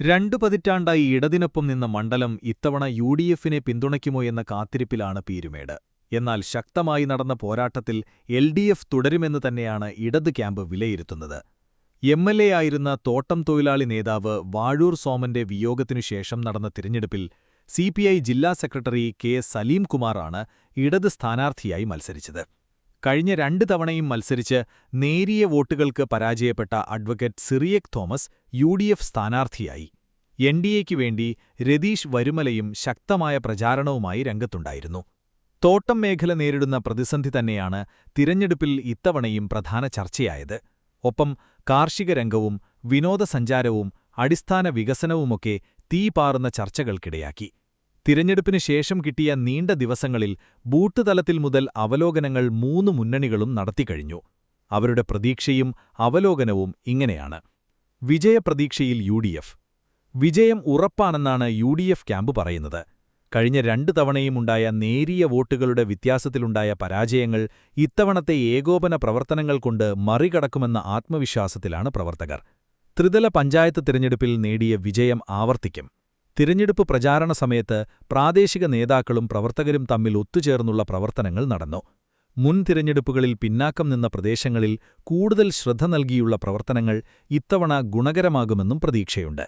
രണ്ടു പതിറ്റാണ്ടായി ഇടതിനൊപ്പം നിന്ന മണ്ഡലം ഇത്തവണ യുഡിഎഫിനെ പിന്തുണയ്ക്കുമോ എന്ന കാത്തിരിപ്പിലാണ് പീരുമേട്. എന്നാൽ ശക്തമായി നടന്ന പോരാട്ടത്തിൽ എൽഡിഎഫ് തുടരുമെന്ന് തന്നെയാണ് ഇടത് ക്യാമ്പ് വിലയിരുത്തുന്നത്. എംഎൽഎ ആയിരുന്ന തോട്ടം തൊഴിലാളി നേതാവ് വാഴൂർ സോമന്റെ വിയോഗത്തിനുശേഷം നടന്ന തിരഞ്ഞെടുപ്പിൽ സിപിഐ ജില്ലാ സെക്രട്ടറി കെ സലീം കുമാറാണ് ഇടത് സ്ഥാനാർത്ഥിയായി മത്സരിച്ചത്. കഴിഞ്ഞ 2 തവണയും മത്സരിച്ച് നേരിയ വോട്ടുകൾക്ക് പരാജയപ്പെട്ട അഡ്വക്കേറ്റ് സിറിയക് തോമസ് യുഡിഎഫ് സ്ഥാനാർത്ഥിയായി. എൻഡിഎയ്ക്ക് വേണ്ടി രതീഷ് വരുമലയും ശക്തമായ പ്രചാരണവുമായി രംഗത്തുണ്ടായിരുന്നു. തോട്ടം മേഖല നേരിടുന്ന പ്രതിസന്ധി തന്നെയാണ് തിരഞ്ഞെടുപ്പിൽ ഇത്തവണയും പ്രധാന ചർച്ചയായത്. ഒപ്പം കാർഷിക രംഗവും വിനോദസഞ്ചാരവും അടിസ്ഥാന വികസനവുമൊക്കെ തീപാറുന്ന ചർച്ചകൾക്കിടയാക്കി. തിരഞ്ഞെടുപ്പിന് ശേഷം കിട്ടിയ നീണ്ട ദിവസങ്ങളിൽ ബൂത്ത് തലത്തിൽ മുതൽ അവലോകനങ്ങൾ 3 മുന്നണികളും നടത്തിക്കഴിഞ്ഞു. അവരുടെ പ്രതീക്ഷയും അവലോകനവും ഇങ്ങനെയാണ്. വിജയപ്രതീക്ഷയിൽ യുഡിഎഫ്. വിജയം ഉറപ്പാണെന്നാണ് യുഡിഎഫ് ക്യാമ്പ് പറയുന്നത്. കഴിഞ്ഞ 2 തവണയുമുണ്ടായ നേരിയ വോട്ടുകളുടെ വ്യത്യാസത്തിലുണ്ടായ പരാജയങ്ങൾ ഇത്തവണത്തെ ഏകോപന പ്രവർത്തനങ്ങൾ കൊണ്ട് മറികടക്കുമെന്ന ആത്മവിശ്വാസത്തിലാണ് പ്രവർത്തകർ. ത്രിതല പഞ്ചായത്ത് തിരഞ്ഞെടുപ്പിൽ നേടിയ വിജയം ആവർത്തിക്കും. തിരഞ്ഞെടുപ്പ് പ്രചാരണ സമയത്ത് പ്രാദേശിക നേതാക്കളും പ്രവർത്തകരും തമ്മിൽ ഒത്തുചേർന്നുള്ള പ്രവർത്തനങ്ങൾ നടന്നു. മുൻ തിരഞ്ഞെടുപ്പുകളിൽ പിന്നാക്കം നിന്ന പ്രദേശങ്ങളിൽ കൂടുതൽ ശ്രദ്ധ നൽകിയുള്ള പ്രവർത്തനങ്ങൾ ഇത്തവണ ഗുണകരമാകുമെന്നും പ്രതീക്ഷയുണ്ട്.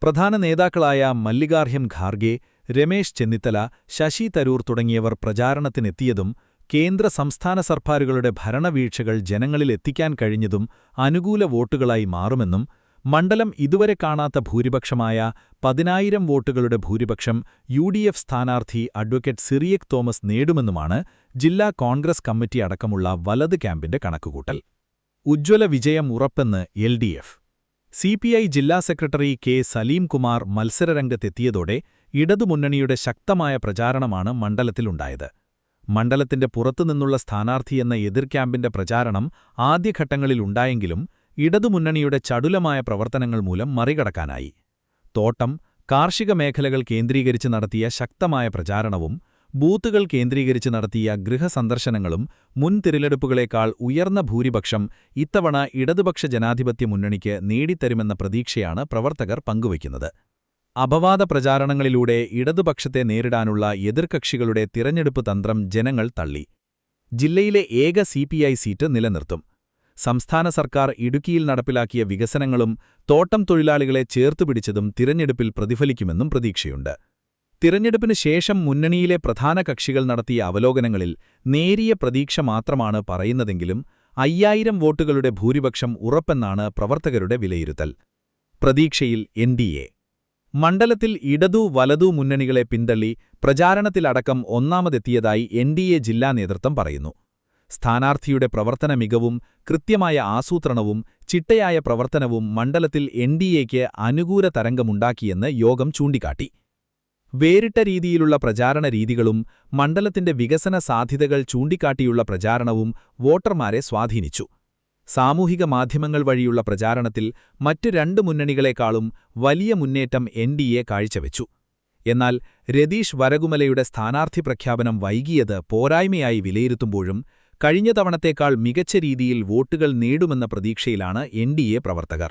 പ്രധാന നേതാക്കളായ മല്ലികാർജ്ജുൻ ഖാർഗെ, രമേശ് ചെന്നിത്തല, ശശി തരൂർ തുടങ്ങിയവർ പ്രചാരണത്തിനെത്തിയതും കേന്ദ്ര സംസ്ഥാന സർക്കാരുകളുടെ ഭരണവീഴ്ചകൾ ജനങ്ങളിൽ എത്തിക്കാൻ കഴിഞ്ഞതും അനുകൂല വോട്ടുകളായി മാറുമെന്നും മണ്ഡലം ഇതുവരെ കാണാത്ത ഭൂരിപക്ഷമായ 10,000 വോട്ടുകളുടെ ഭൂരിപക്ഷം യുഡിഎഫ് സ്ഥാനാർത്ഥി അഡ്വക്കേറ്റ് സിറിയക് തോമസ് നേടുമെന്നുമാണ് ജില്ലാ കോൺഗ്രസ് കമ്മിറ്റി അടക്കമുള്ള വലത് ക്യാമ്പിന്റെ കണക്കുകൂട്ടൽ. ഉജ്ജ്വല വിജയം ഉറപ്പെന്ന് എൽഡിഎഫ്. സിപിഐ ജില്ലാ സെക്രട്ടറി കെ സലീം കുമാർ മത്സരരംഗത്തെത്തിയതോടെ ഇടതുമുന്നണിയുടെ ശക്തമായ പ്രചാരണമാണ് മണ്ഡലത്തിലുണ്ടായത്. മണ്ഡലത്തിന്റെ പുറത്തുനിന്നുള്ള സ്ഥാനാർത്ഥിയെന്ന എതിർ ക്യാമ്പിന്റെ പ്രചാരണം ആദ്യഘട്ടങ്ങളിലുണ്ടായെങ്കിലും ഇടതുമുന്നണിയുടെ ചടുലമായ പ്രവർത്തനങ്ങൾ മൂലം മറികടക്കാനായി. തോട്ടം, കാർഷിക മേഖലകൾ കേന്ദ്രീകരിച്ച് നടത്തിയ ശക്തമായ പ്രചാരണവും ബൂത്തുകൾ കേന്ദ്രീകരിച്ച് നടത്തിയ ഗൃഹസന്ദർശനങ്ങളും മുൻ തിരഞ്ഞെടുപ്പുകളേക്കാൾ ഉയർന്ന ഭൂരിപക്ഷം ഇത്തവണ ഇടതുപക്ഷ ജനാധിപത്യ മുന്നണിക്ക് നേടിത്തരുമെന്ന പ്രതീക്ഷയാണ് പ്രവർത്തകർ പങ്കുവയ്ക്കുന്നത്. അപവാദ പ്രചാരണങ്ങളിലൂടെ ഇടതുപക്ഷത്തെ നേരിടാനുള്ള എതിർകക്ഷികളുടെ തിരഞ്ഞെടുപ്പ് തന്ത്രം ജനങ്ങൾ തള്ളി. ജില്ലയിലെ ഏക സിപിഐ സീറ്റ് നിലനിർത്തും. സംസ്ഥാന സർക്കാർ ഇടുക്കിയിൽ നടപ്പിലാക്കിയ വികസനങ്ങളും തോട്ടം തൊഴിലാളികളെ ചേർത്തുപിടിച്ചതും തിരഞ്ഞെടുപ്പിൽ പ്രതിഫലിക്കുമെന്നും പ്രതീക്ഷയുണ്ട്. തിരഞ്ഞെടുപ്പിന് ശേഷം മുന്നണിയിലെ പ്രധാന കക്ഷികൾ നടത്തിയ അവലോകനങ്ങളിൽ നേരിയ പ്രതീക്ഷ മാത്രമാണ് പറയുന്നതെങ്കിലും 5,000 വോട്ടുകളുടെ ഭൂരിപക്ഷം ഉറപ്പെന്നാണ് പ്രവർത്തകരുടെ വിലയിരുത്തൽ. പ്രതീക്ഷയിൽ എൻഡിഎ. മണ്ഡലത്തിൽ ഇടതു വലതു മുന്നണികളെ പിന്തള്ളി പ്രചാരണത്തിലടക്കം ഒന്നാമതെത്തിയതായി എൻഡിഎ ജില്ലാ നേതൃത്വം പറയുന്നു. സ്ഥാനാർത്ഥിയുടെ പ്രവർത്തന മികവും കൃത്യമായ ആസൂത്രണവും ചിട്ടയായ പ്രവർത്തനവും മണ്ഡലത്തിൽ എൻഡിഎയ്ക്ക് അനുകൂല തരംഗമുണ്ടാക്കിയെന്ന് യോഗം ചൂണ്ടിക്കാട്ടി. വേറിട്ട രീതിയിലുള്ള പ്രചാരണ രീതികളും മണ്ഡലത്തിന്റെ വികസന സാധ്യതകൾ ചൂണ്ടിക്കാട്ടിയുള്ള പ്രചാരണവും വോട്ടർമാരെ സ്വാധീനിച്ചു. സാമൂഹിക മാധ്യമങ്ങൾ വഴിയുള്ള പ്രചാരണത്തിൽ മറ്റ് 2 മുന്നണികളെക്കാളും വലിയ മുന്നേറ്റം എൻഡിഎ കാഴ്ചവെച്ചു. എന്നാൽ രതീഷ് വരകുമലയുടെ സ്ഥാനാർത്ഥി പ്രഖ്യാപനം വൈകിയത് പോരായ്മയായി വിലയിരുത്തുമ്പോഴും കഴിഞ്ഞ തവണത്തേക്കാൾ മികച്ച രീതിയിൽ വോട്ടുകൾ നേടുമെന്ന പ്രതീക്ഷയിലാണ് എൻഡിഎ പ്രവർത്തകർ.